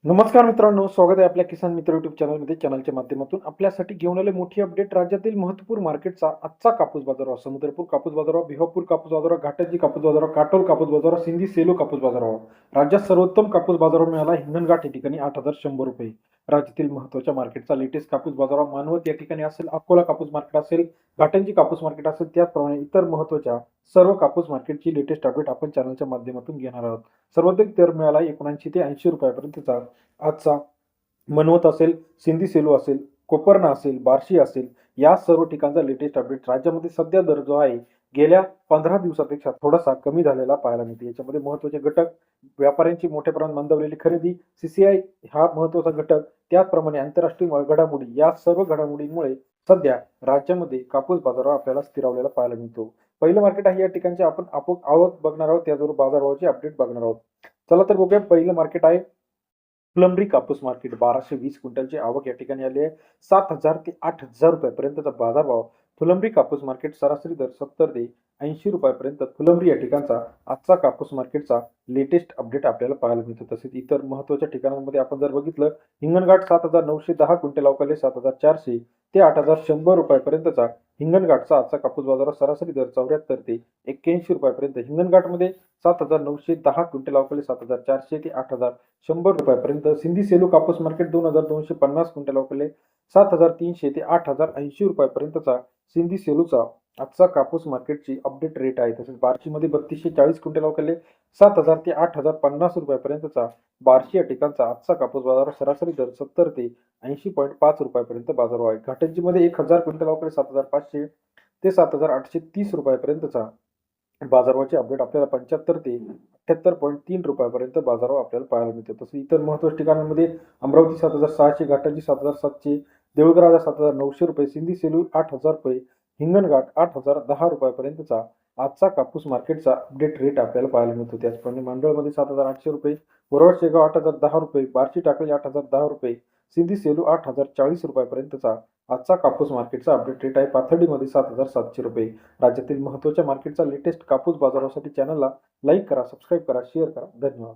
नमस्कार मित्रांनो, स्वागत आहे आपल्या किसान मित्र युट्यूब चॅनलमध्ये. चॅनलच्या माध्यमातून आपल्यासाठी घेऊन आले मोठी अपडेट. राज्यातील महत्त्वपूर्ण मार्केटचा आजचा कापूस बाजारभाव, समुद्रपूर कापूस बाजारभाव, भिवापूर कापूस बाजारभाव, घाटंजी कापूस बाजारभाव, काटोल कापूस बाजारभाव, सिंधी सेलू कापूस बाजारभाव. राज्यात सर्वोत्तम कापूस बाजारभाव मिळाला हिंगणघाट या ठिकाणी 8,100 रुपये. राज्यातील महत्त्वाच्या मार्केटचा लेटेस्ट कापूस बाजारभाव मानवत या ठिकाणी असेल, अकोला कापूस मार्केट असेल, घाटंजी कापूस मार्केट असेल, त्याचप्रमाणे इतर महत्त्वाच्या सर्व कापूस मार्केटची लेटेस्ट अपडेट आपण चॅनलच्या माध्यमातून घेणार आहोत. सर्वाधिक दर मिळाला 79 ते 80 रुपयापर्यंतचा आजचा. मनवत असेल, सिंधी सेलू असेल, कोपरना असेल, बार्शी असेल, या सर्व ठिकाणचा लेटेस्ट अपडेट. राज्यामध्ये सध्या दर जो आहे गेल्या 15 दिवसापेक्षा थोडासा कमी झालेला पाहायला मिळते. याच्यामध्ये महत्त्वाचे घटक व्यापाऱ्यांची मोठ्या प्रमाणात मंदावलेली खरेदी, सीसीआय हा महत्त्वाचा घटक, त्याचप्रमाणे आंतरराष्ट्रीय घडामोडी, या सर्व घडामोडींमुळे सध्या राज्यामध्ये कापूस बाजारावर आपल्याला स्थिरावलेला पाहायला मिळतो. पहिलं मार्केट आहे या ठिकाणचे आपण आवक बघणार आहोत, त्याचबरोबर बाजारभावाची अपडेट बघणार आहोत. चला तर बघूया. पहिलं मार्केट आहे फुलंब्री कापूस मार्केट. 1220 क्विंटलची आवक या ठिकाणी आली आहे. 7,000 ते 8,000 रुपयापर्यंतचा बाजारभाव. फुलंब्री कापूस मार्केट सरासरी दर 70 ते 80 रुपयापर्यंत फुलंब्री या ठिकाणचा आजचा कापूस मार्केटचा लेटेस्ट अपडेट आपल्याला पाहायला मिळतो. तसेच इतर महत्त्वाच्या ठिकाणांमध्ये आपण जर बघितलं, हिंगणघाट 7,910 क्विंटल अवकाले 7,400 ते 8,100 रुपयापर्यंतचा हिंगणघाटचा आजचा कापूस बाजारात सरासरी दर 74 ते 81 रुपयापर्यंत. हिंगणघाटमध्ये 7,910 क्विंटल अवकाले 7,400 ते 8,100 रुपयापर्यंत. सिंधी सेलू कापूस मार्केट 2,250 क्विंटल अवकाले 7,300 ते 8,080 रुपयापर्यंतचा सिंधी सेलूचा आजचा कापूस मार्केटची अपडेट रेट आहे. तसेच बार्शीमध्ये 3,240 क्विंटल अवकाले 7,000 ते 8,050 रुपयापर्यंतचा बार्शी या ठिकाणचा आजचा कापूस बाजार सरासरी दर 70 ते 80.5 रुपयापर्यंत बाजार आहे. घाटंजीमध्ये 1,000 क्विंटल अवकाले 7,500 ते 7,830 रुपयापर्यंतचा बाजारभावाचे अपडेट आपल्याला 75 ते 78.3 रुपयापर्यंत बाजारभाव आपल्याला पाहायला मिळतो. तसं इतर महत्त्वाच्या ठिकाणांमध्ये अमरावती 7,600, घाटंजी 7,700, देऊळगराजा 7,900 रुपये, सिंधी सेलू 8,000 रुपये, हिंगणघाट 8,010 रुपयापर्यंतचा आजचा कापूस मार्केटचा अपडेट रेट आपल्याला पाहायला मिळतो. त्याचप्रमाणे मंडळमध्ये 7,800 रुपये, बोरवड शेगाव 8,010 रुपये, बार्शी टाकळी 8,010 रुपये, सिंधी सेलू 8,040 रुपयापर्यंतचा आजचा कापूस मार्केटचा अपडेट रेट आहे. पाथर्डीमध्ये 7,700 रुपये. राज्यातील महत्त्वाच्या मार्केटचा लेटेस्ट कापूस बाजारासाठी चॅनलला लाईक करा, सबस्क्राईब करा, शेअर करा. धन्यवाद.